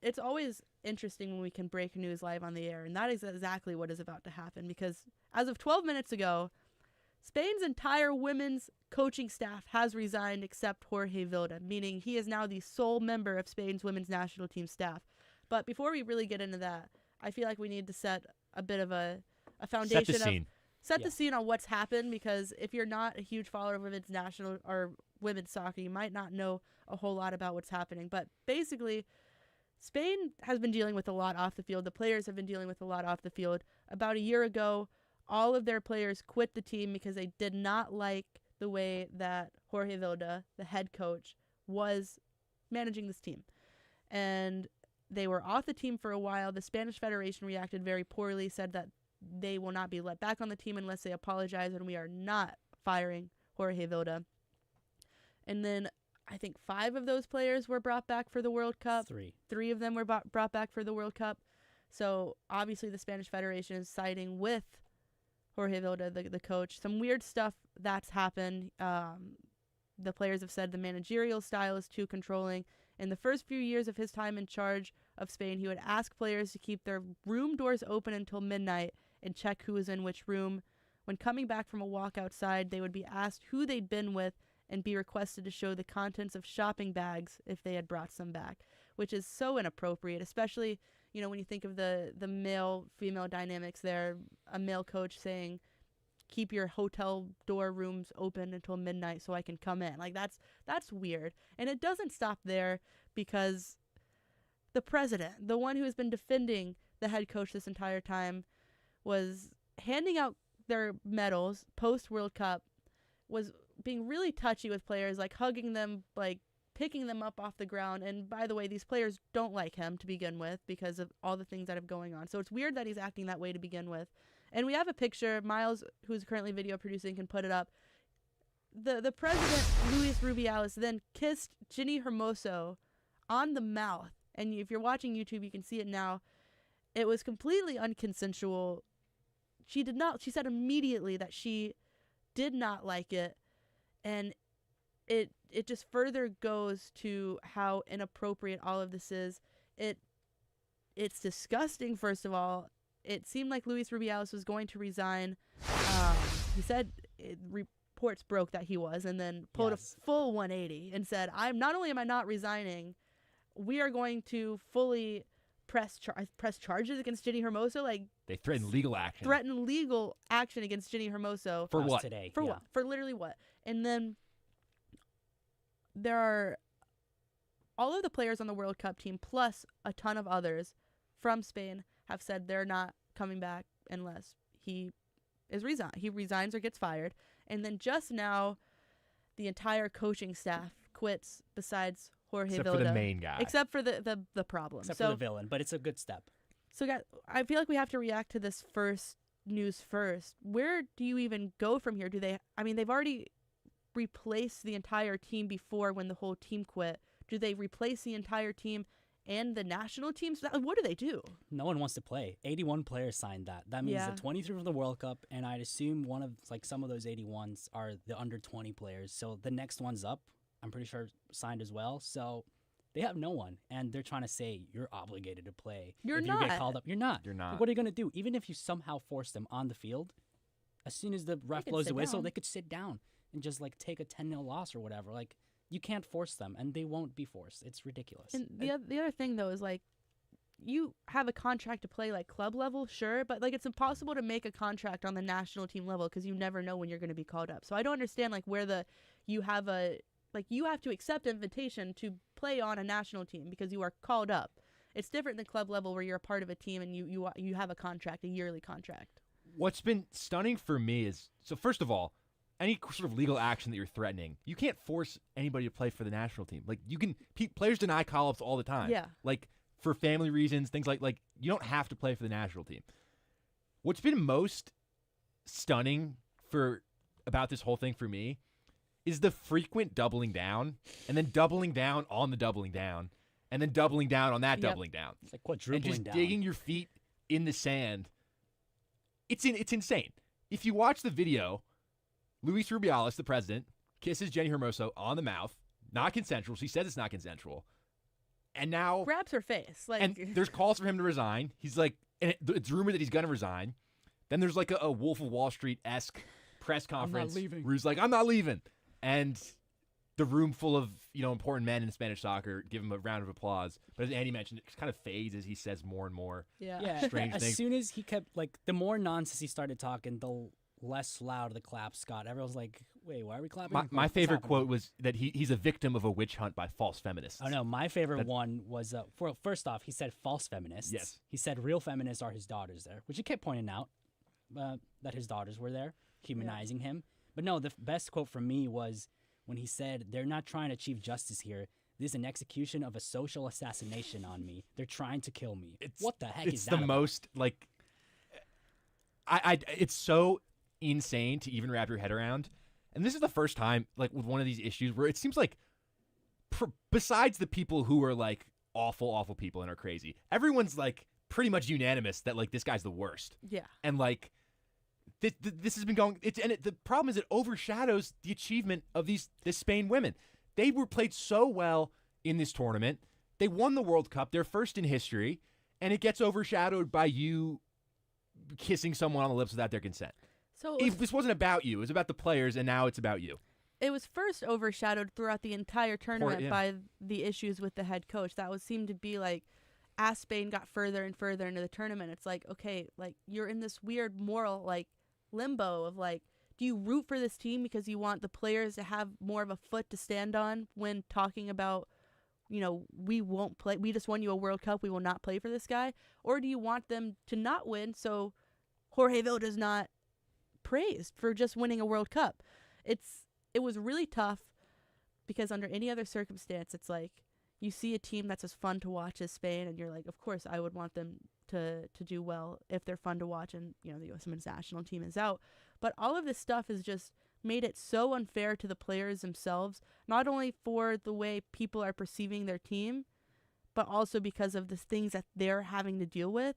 it's always interesting when we can break news live on the air, and that is exactly what is about to happen, because as of 12 minutes ago, Spain's entire women's coaching staff has resigned except Jorge Vilda, meaning he is now the sole member of Spain's women's national team staff. But before we really get into that, I feel like we need to set a bit of a foundation. Set the scene. Set the scene on what's happened, because if you're not a huge follower of women's national or women's soccer, you might not know a whole lot about what's happening. But basically, Spain has been dealing with a lot off the field. The players have been dealing with a lot off the field. About a year ago, all of their players quit the team because they did not like the way that Jorge Vilda, the head coach, was managing this team. And they were off the team for a while. The Spanish Federation reacted very poorly, said that they will not be let back on the team unless they apologize, and we are not firing Jorge Vilda. And then I think 5 of those players were brought back for the World Cup. 3 of them were brought back for the World Cup. So obviously the Spanish Federation is siding with Jorge Vilda, the coach. Some weird stuff that's happened. The players have said the managerial style is too controlling. In the first few years of his time in charge of Spain, he would ask players to keep their room doors open until midnight and check who was in which room. When coming back from a walk outside, they would be asked who they'd been with and be requested to show the contents of shopping bags if they had brought some back, which is so inappropriate, especially, when you think of the male-female dynamics there, a male coach saying, keep your hotel door rooms open until midnight so I can come in. Like, that's weird. And it doesn't stop there, because the president, the one who has been defending the head coach this entire time, was handing out their medals post-World Cup, was being really touchy with players, like hugging them, like picking them up off the ground. And by the way, these players don't like him to begin with because of all the things that are going on. So it's weird that he's acting that way to begin with. And we have a picture. Miles, who's currently video producing, can put it up. The president, Luis Rubiales, then kissed Jenni Hermoso on the mouth. And if you're watching YouTube, you can see it now. It was completely unconsensual. She said immediately that she did not like it. And it just further goes to how inappropriate all of this is. It's disgusting, first of all. It seemed like Luis Rubiales was going to resign. He said reports broke that he was, and then pulled a full 180 and said, not only am I not resigning, we are going to fully press charges against Jenni Hermoso. Like, they threatened legal action. Against Jenni Hermoso. For what? Today. For what? For literally what? And then there are all of the players on the World Cup team, plus a ton of others from Spain, have said they're not coming back unless he resigns or gets fired. And then just now, the entire coaching staff quits besides Jorge Vilda. Except for the main guy. Except for the problem. Except for the villain, but it's a good step. So guys, I feel like we have to react to this news first. Where do you even go from here? They've already replaced the entire team before when the whole team quit. Do they replace the entire team and the national teams? What do they do? No one wants to play. 81 players signed that. That means the 23 from the World Cup, and I'd assume some of those 81s are the under 20 players. So the next one's up, I'm pretty sure, signed as well. So they have no one, and they're trying to say you're obligated to play. You're if not. You get called up. You're not. You're not. Like, what are you going to do? Even if you somehow force them on the field, as soon as the ref blows the whistle, they could sit down and just take a 10-0 loss or whatever. Like, you can't force them, and they won't be forced. It's ridiculous. And the other thing, though, is, you have a contract to play, club level, sure, but, it's impossible to make a contract on the national team level because you never know when you're going to be called up. So I don't understand, where you have to accept invitation to play on a national team because you are called up. It's different than club level where you're a part of a team and you have a contract, a yearly contract. What's been stunning for me is, so first of all, any sort of legal action that you're threatening, you can't force anybody to play for the national team. Players deny call-ups all the time. Yeah. For family reasons, things like you don't have to play for the national team. What's been most stunning about this whole thing for me is the frequent doubling down and then doubling down on the doubling down and then doubling down on that doubling down. It's like quadrupling and just down. digging your feet in the sand. It's insane. If you watch the video, Luis Rubiales, the president, kisses Jenni Hermoso on the mouth. Not consensual. She says it's not consensual. And now grabs her face. Like, and there's calls for him to resign. He's like, and it's rumored that he's going to resign. Then there's like a Wolf of Wall Street-esque press conference where he's like, I'm not leaving. And the room full of, important men in Spanish soccer give him a round of applause. But as Andy mentioned, it kind of fades as he says more and more strange things. As soon as he kept, the more nonsense he started talking, the less loud the claps got. Everyone's like, wait, why are we clapping? My favorite quote was that he's a victim of a witch hunt by false feminists. Oh, no, my favorite one was, first off, he said false feminists. Yes. He said real feminists are his daughters there, which he kept pointing out that his daughters were there, humanizing him. But no, the best quote from me was when he said, they're not trying to achieve justice here. This is an execution of a social assassination on me. They're trying to kill me. What the heck is that? It's the most, it's so insane to even wrap your head around. And this is the first time, with one of these issues where it seems like, besides the people who are, awful, awful people and are crazy, everyone's, pretty much unanimous that, this guy's the worst. Yeah. And, this has been going, the problem is it overshadows the achievement of this Spain women. They were played so well in this tournament. They won the World Cup, their first in history, and it gets overshadowed by you kissing someone on the lips without their consent. So this wasn't about you. It was about the players, and now it's about you. It was first overshadowed throughout the entire tournament by the issues with the head coach. That seemed to be as Spain got further and further into the tournament, it's okay, you're in this weird moral, limbo of, do you root for this team because you want the players to have more of a foot to stand on when talking about, we won't play, we just won you a World Cup, we will not play for this guy? Or do you want them to not win so Jorge Vilda is not praised for just winning a World Cup? It was really tough because under any other circumstance, it's you see a team that's as fun to watch as Spain, and you're of course I would want them to do well if they're fun to watch and, the U.S. Women's National Team is out. But all of this stuff has just made it so unfair to the players themselves, not only for the way people are perceiving their team, but also because of the things that they're having to deal with.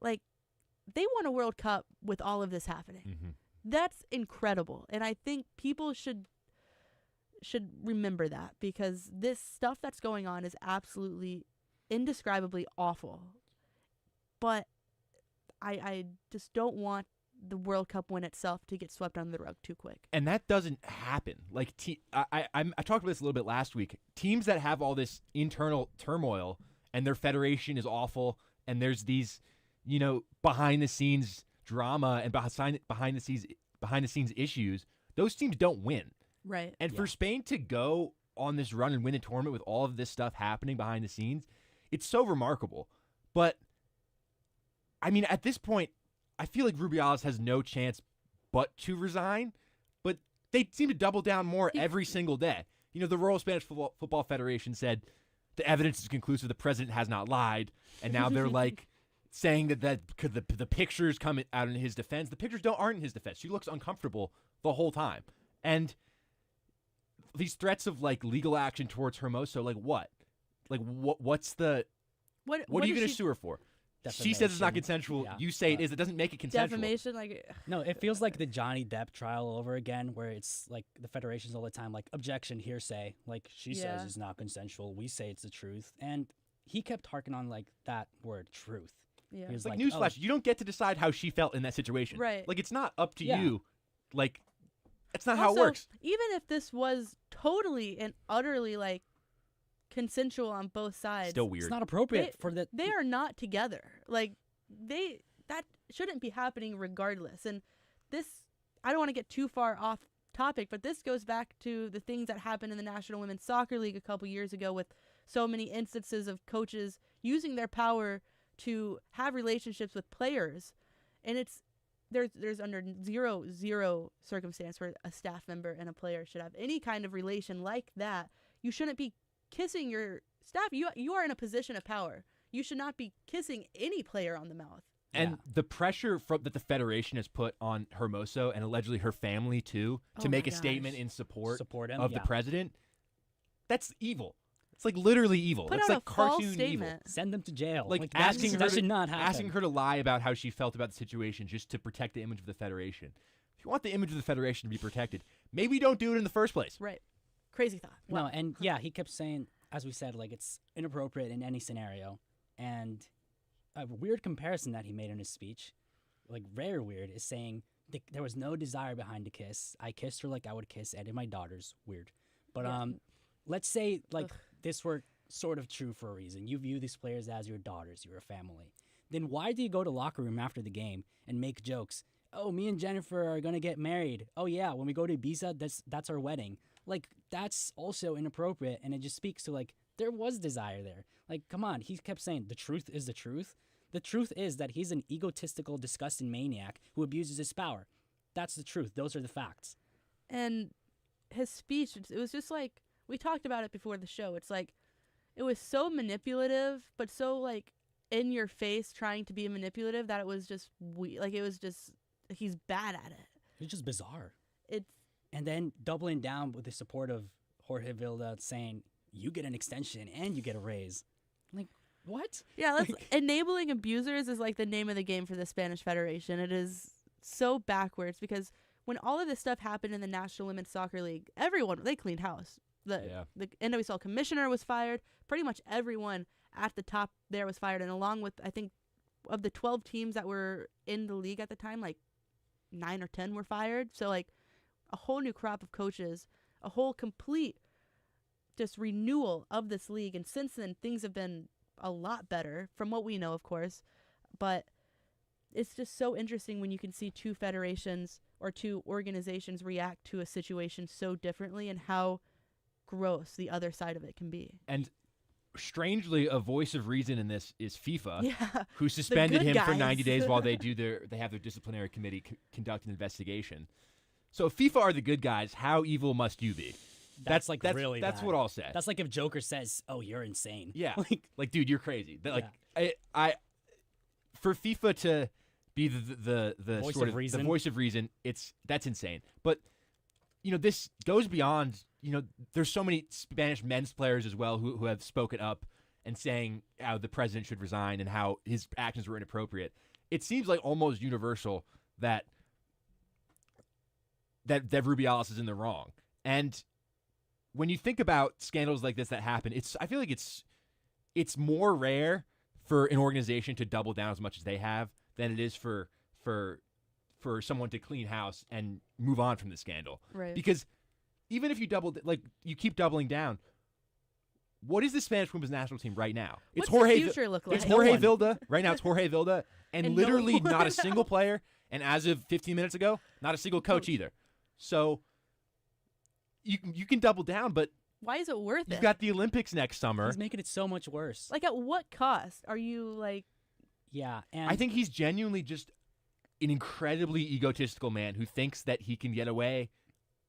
They won a World Cup with all of this happening. Mm-hmm. That's incredible. And I think people should remember that, because this stuff that's going on is absolutely indescribably awful. But I just don't want the World Cup win itself to get swept under the rug too quick. And that doesn't happen. I talked about this a little bit last week. Teams that have all this internal turmoil and their federation is awful, and there's these, behind the scenes drama and behind the scenes issues, those teams don't win. Right. And for Spain to go on this run and win a tournament with all of this stuff happening behind the scenes, it's so remarkable. But at this point, I feel like Rubiales has no chance but to resign, but they seem to double down more every single day. The Royal Spanish Football Federation said the evidence is conclusive, the president has not lied, and now they're saying that could the pictures come out in his defense. The pictures aren't in his defense. She looks uncomfortable the whole time. And these threats of legal action towards Hermoso, what? What's the what are you going to sue her for? She says it's not consensual. Yeah. You say it is. It doesn't make it consensual. Defamation, No, it feels like the Johnny Depp trial over again, where it's the federations all the time, objection, hearsay. She says it's not consensual. We say it's the truth. And he kept harking on that word, truth. Yeah. He was newsflash, you don't get to decide how she felt in that situation. Right. It's not up to you. It's not how it works. Even if this was totally and utterly consensual on both sides, still weird. It's not appropriate for the. They are not together. That shouldn't be happening regardless. And this, I don't want to get too far off topic, but this goes back to the things that happened in the National Women's Soccer League a couple years ago, with so many instances of coaches using their power to have relationships with players, and there's under zero circumstance where a staff member and a player should have any kind of relation like that. You shouldn't be kissing your staff. You are in a position of power. You should not be kissing any player on the mouth. And the pressure that the federation has put on Hermoso and allegedly her family too to make a statement in support of the president, that's evil. It's literally evil. Put it's out a cartoon false statement. Evil. Send them to jail. Asking that should not happen. Asking her to lie about how she felt about the situation just to protect the image of the federation. If you want the image of the federation to be protected, maybe don't do it in the first place. Right. Crazy thought. Wow. No, and he kept saying as we said, like it's inappropriate in any scenario. And a weird comparison that he made in his speech, like very weird, is saying there was no desire behind the kiss. I kissed her like I would kiss any of my daughters. Weird. But let's say like this were sort of true for a reason. You view these players as your daughters, you're a family. Then why do you go to locker room after the game and make jokes? Oh, me and Jennifer are going to get married. Oh, yeah, when we go to Ibiza, that's our wedding. Like, that's also inappropriate, and it just speaks to, like, there was desire there. Like, come on, he kept saying, the truth is the truth. The truth is that he's an egotistical, disgusting maniac who abuses his power. That's the truth. Those are the facts. And his speech, it was just like, we talked about it before the show. It's like, it was so manipulative, but so, like, in your face trying to be manipulative that it was just he's bad at it. It's just bizarre. And then doubling down with the support of Jorge Vilda saying you get an extension and you get a raise. Like, what? Yeah, enabling abusers is like the name of the game for the Spanish Federation. It is so backwards because when all of this stuff happened in the National Women's Soccer League, they cleaned house. The NWSL commissioner was fired. Pretty much everyone at the top there was fired, and along with, I think, of the 12 teams that were in the league at the time, like 9 or 10 were fired. So like a whole new crop of coaches, a whole complete just renewal of this league. And since then, things have been a lot better from what we know, of course. But it's just so interesting when you can see two federations or two organizations react to a situation so differently and how gross the other side of it can be. And strangely, a voice of reason in this is FIFA, yeah, who suspended him for guys. 90 days while they have their disciplinary committee conduct an investigation. So if FIFA are the good guys, how evil must you be? That's really that's bad. what I'll say. That's like if Joker says, "Oh, you're insane." Yeah, like dude, you're crazy. I for FIFA to be the voice sort of of reason. The voice of reason, that's insane. But this goes beyond. There's so many Spanish men's players as well who have spoken up and saying how the president should resign and how his actions were inappropriate. It seems like almost universal that Rubiales is in the wrong. And when you think about scandals like this that happen, I feel like it's more rare for an organization to double down as much as they have than it is for someone to clean house and move on from the scandal. Right. Because even if you keep doubling down, what is the Spanish women's national team right now? What's the future look like? It's Jorge Vilda. Right now it's Jorge Vilda. And literally no not a single player. And as of 15 minutes ago, not a single coach either. So you can double down, but why is it worth it? You've got the Olympics next summer. He's making it so much worse. Like, at what cost are you, like... Yeah, and... I think he's genuinely just an incredibly egotistical man who thinks that he can get away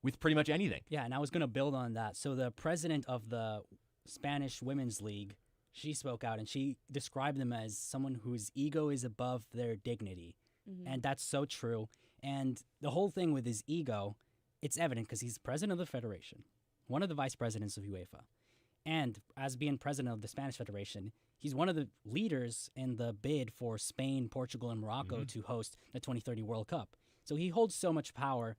with pretty much anything. Yeah, and I was going to build on that. So the president of the Spanish Women's League, she spoke out, and she described them as someone whose ego is above their dignity. Mm-hmm. And that's so true. And the whole thing with his ego, it's evident because he's president of the federation, one of the vice presidents of UEFA. And as being president of the Spanish Federation, he's one of the leaders in the bid for Spain, Portugal, and Morocco to host the 2030 World Cup. So he holds so much power.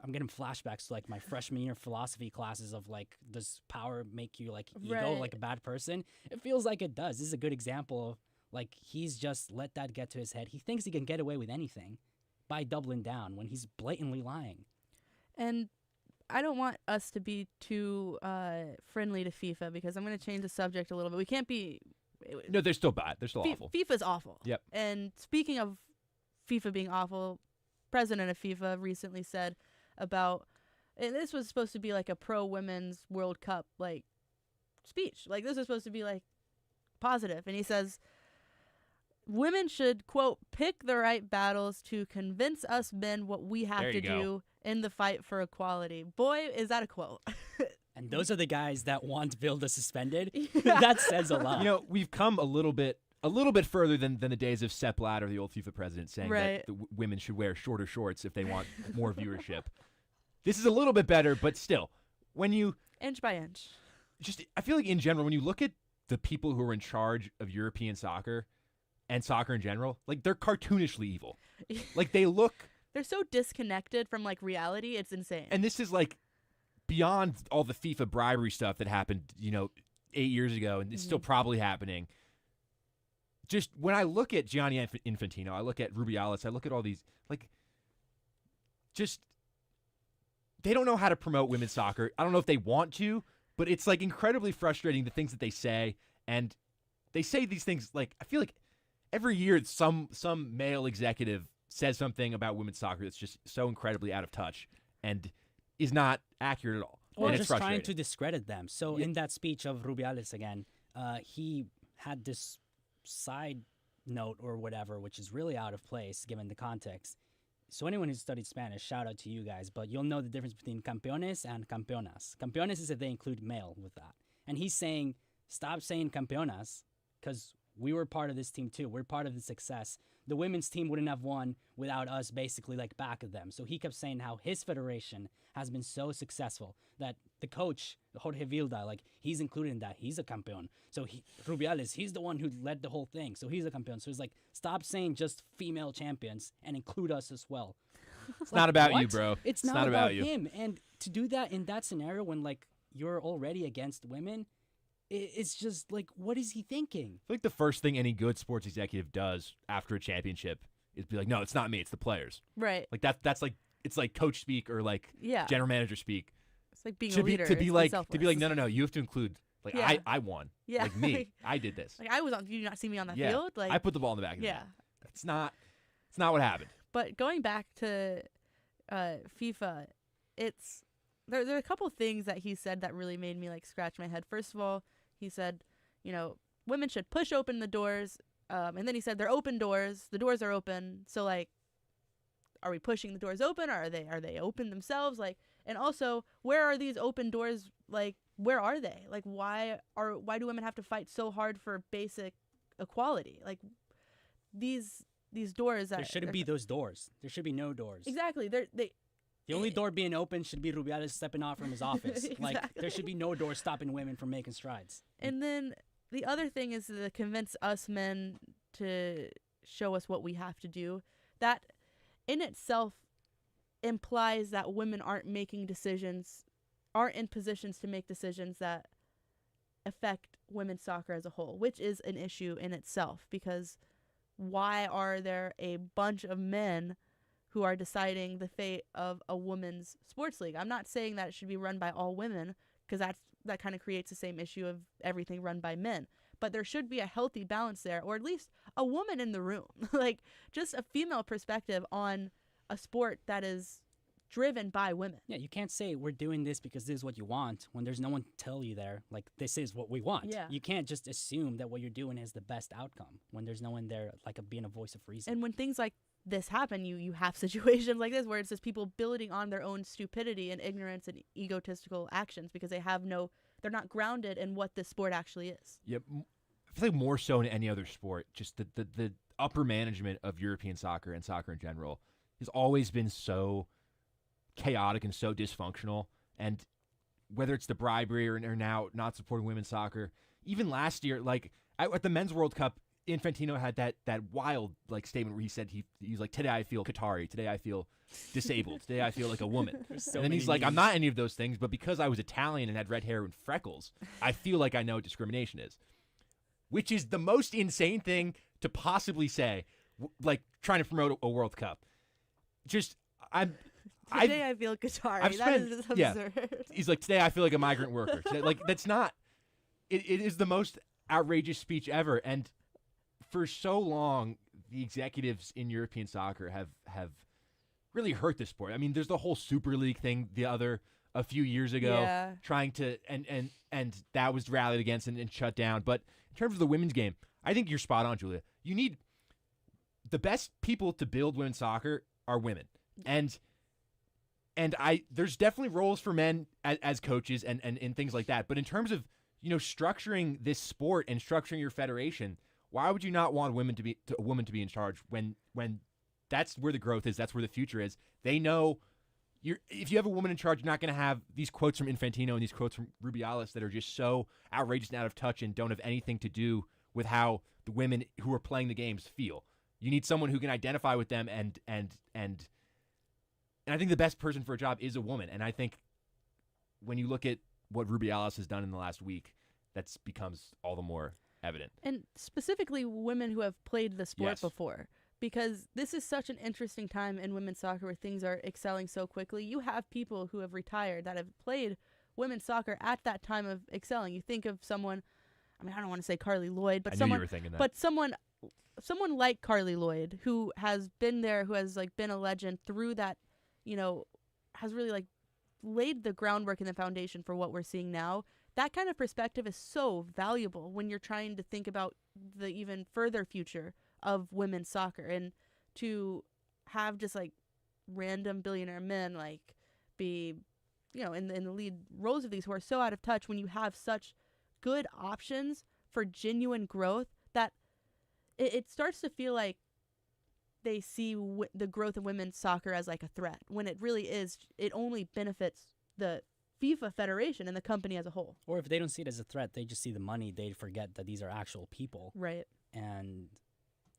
I'm getting flashbacks to like my freshman year philosophy classes of like, does power make you like ego, like a bad person? It feels like it does. This is a good example of like he's just let that get to his head. He thinks he can get away with anything by doubling down when he's blatantly lying. And I don't want us to be too friendly to FIFA because I'm going to change the subject a little bit. We can't be... No, they're still bad. They're still awful. FIFA's awful. Yep. And speaking of FIFA being awful, president of FIFA recently said about... And this was supposed to be like a pro-women's World Cup like speech. Like this was supposed to be like positive. And he says... Women should, quote, pick the right battles to convince us men what we have to do in the fight for equality. Boy, is that a quote. And those are the guys that want Vilda suspended. Yeah. That says a lot. We've come a little bit further than the days of Sepp Blatter, the old FIFA president, saying that the women should wear shorter shorts if they want more viewership. This is a little bit better, but still, when you... Inch by inch. I feel like in general, when you look at the people who are in charge of European soccer... and soccer in general, like they're cartoonishly evil. Like they're so disconnected from like reality. It's insane. And this is like beyond all the FIFA bribery stuff that happened, 8 years ago, and it's still probably happening. Just when I look at Gianni Infantino, I look at Rubiales, I look at all these, like, just they don't know how to promote women's soccer. I don't know if they want to, but it's like incredibly frustrating the things that they say, and they say these things like, I feel like every year some male executive says something about women's soccer that's just so incredibly out of touch and is not accurate at all. Or and just it's trying to discredit them. So in that speech of Rubiales again, he had this side note or whatever, which is really out of place given the context. So anyone who's studied Spanish, shout out to you guys, but you'll know the difference between campeones and campeonas. Campeones is if they include male with that. And he's saying, stop saying campeonas, because we were part of this team too. We're part of the success. The women's team wouldn't have won without us basically like back of them. So he kept saying how his federation has been so successful that the coach, Jorge Vilda, like he's included in that. He's a campeón. So Rubiales, he's the one who led the whole thing. So he's a campeón. So it's like, stop saying just female champions and include us as well. It's not about you, bro. It's not about him. And to do that in that scenario when like you're already against women, it's just like, what is he thinking? I feel like the first thing any good sports executive does after a championship is be like, no, it's not me, it's the players. Right. Like that's like, it's like coach speak or like general manager speak. It's like being a leader. To be like, no, you have to include, like, I won. Yeah. Like me, I did this. Like I was on, did you not see me on the field? Like I put the ball in the back of the net. It's not what happened. But going back to FIFA, there are a couple things that he said that really made me like scratch my head. First of all, he said, women should push open the doors. And then he said they're open doors. The doors are open. So like, are we pushing the doors open, or are they open themselves? Like, and also, where are these open doors? Like, where are they? Like, why do women have to fight so hard for basic equality? Like, these doors. There shouldn't be those doors. There should be no doors. Exactly. The only door being open should be Rubiales stepping off from his office. Exactly. Like, there should be no door stopping women from making strides. And then the other thing is to convince us men to show us what we have to do. That in itself implies that women aren't in positions to make decisions that affect women's soccer as a whole, which is an issue in itself, because why are there a bunch of men who are deciding the fate of a women's sports league? I'm not saying that it should be run by all women, because that kind of creates the same issue of everything run by men. But there should be a healthy balance there, or at least a woman in the room. Like, just a female perspective on a sport that is driven by women. Yeah, you can't say we're doing this because this is what you want when there's no one to tell you there, like, this is what we want. Yeah. You can't just assume that what you're doing is the best outcome when there's no one there, like, being a voice of reason. And when things like this happen, you have situations like this where it's just people building on their own stupidity and ignorance and egotistical actions because they're not grounded in what this sport actually is. Yep. I feel like more so in any other sport, just the upper management of European soccer and soccer in general has always been so chaotic and so dysfunctional. And whether it's the bribery or now not supporting women's soccer, even last year, like at the Men's World Cup, Infantino had that wild like statement where he said he's like, today I feel Qatari, today I feel disabled, today I feel like a woman. And then he's like, I'm not any of those things, but because I was Italian and had red hair and freckles, I feel like I know what discrimination is. Which is the most insane thing to possibly say, like trying to promote a World Cup. Today I feel Qatari. That is just absurd. Yeah. He's like, today I feel like a migrant worker. Today, like, that's not. It is the most outrageous speech ever. And for so long, the executives in European soccer have really hurt the sport. I mean, there's the whole Super League thing a few years ago, trying to and that was rallied against and shut down. But in terms of the women's game, I think you're spot on, Julia. You need the best people to build women's soccer are women, and there's definitely roles for men as coaches and things like that. But in terms of structuring this sport and structuring your federation, why would you not want a woman to be in charge when that's where the growth is, that's where the future is? They know. If you have a woman in charge, you're not going to have these quotes from Infantino and these quotes from Rubiales that are just so outrageous and out of touch and don't have anything to do with how the women who are playing the games feel. You need someone who can identify with them, and I think the best person for a job is a woman. And I think when you look at what Rubiales has done in the last week, that becomes all the more evident. And specifically women who have played the sport Yes. before. Because this is such an interesting time in women's soccer where things are excelling so quickly. You have people who have retired that have played women's soccer at that time of excelling. You think of someone, I mean, I don't want to say Carly Lloyd, but I knew someone, you were thinking that. but someone like Carly Lloyd who has been there, who has like been a legend through that, you know, has really like laid the groundwork and the foundation for what we're seeing now. That kind of perspective is so valuable when you're trying to think about the even further future of women's soccer, and to have just like random billionaire men like be, you know, in the lead roles of these who are so out of touch when you have such good options for genuine growth that it starts to feel like they see the growth of women's soccer as like a threat, when it really is, it only benefits the FIFA Federation and the company as a whole. Or if they don't see it as a threat, they just see the money, they forget that these are actual people. Right. And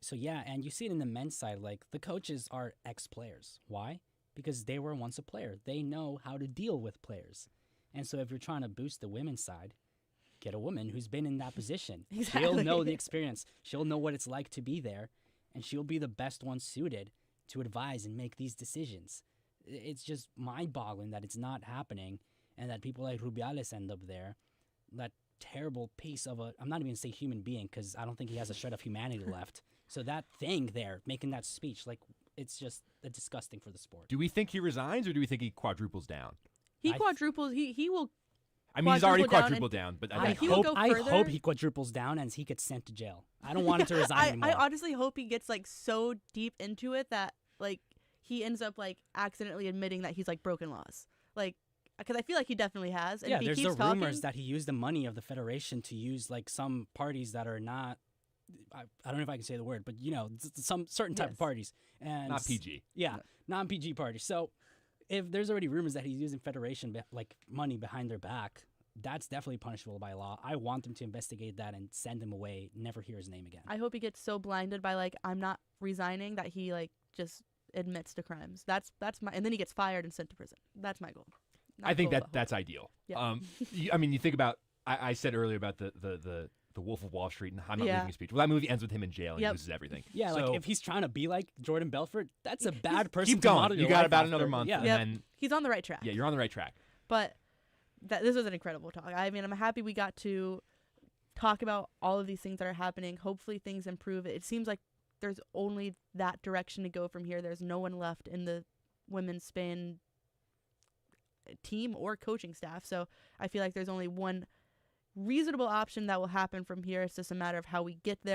so, yeah, and you see it in the men's side, like the coaches are ex-players. Why? Because they were once a player. They know how to deal with players. And so if you're trying to boost the women's side, get a woman who's been in that position. Exactly. She'll know the experience. She'll know what it's like to be there, and she'll be the best one suited to advise and make these decisions. It's just mind-boggling that it's not happening, and that people like Rubiales end up there. That terrible piece of I'm not even going to say human being, because I don't think he has a shred of humanity left. So that thing there, making that speech, like, it's just disgusting for the sport. Do we think he resigns, or do we think he quadruples down? He quadruples. He will. I mean, he's already Quadruple quadrupled down, but I he will go further. hope he quadruples down and he gets sent to jail. I don't want him to resign anymore. I honestly hope he gets like so deep into it that like he ends up like accidentally admitting that he's like broken laws. Like, because I feel like he definitely has. And yeah, if he there's keeps the rumors talking, that he used the money of the federation to use like some parties that are not. I don't know if I can say the word, but you know, some certain type of Yes. parties and not PG. Yeah, non-PG parties. So if there's already rumors that he's using federation like money behind their back, that's definitely punishable by law. I want them to investigate that and send him away. Never hear his name again. I hope he gets so blinded by like I'm not resigning that he like just admits to crimes. That's my, and then he gets fired and sent to prison. That's my goal. Not I think goal, that but that's ideal. Yeah. I mean, you think about. I said earlier about the Wolf of Wall Street and I'm not Yeah. losing a speech. Well, that movie ends with him in jail and Yep. he loses everything. Yeah, So, like if he's trying to be like Jordan Belfort, that's a bad person. keep to model going. your You got life about after. another month, Yeah. and Yep. then he's on the right track. yeah, you're on the right track. But this was an incredible talk. I mean, I'm happy we got to talk about all of these things that are happening. Hopefully things improve. It seems like there's only that direction to go from here. There's no one left in the women's Spain team or coaching staff. So I feel like there's only one reasonable option that will happen from here. It's just a matter of how we get there.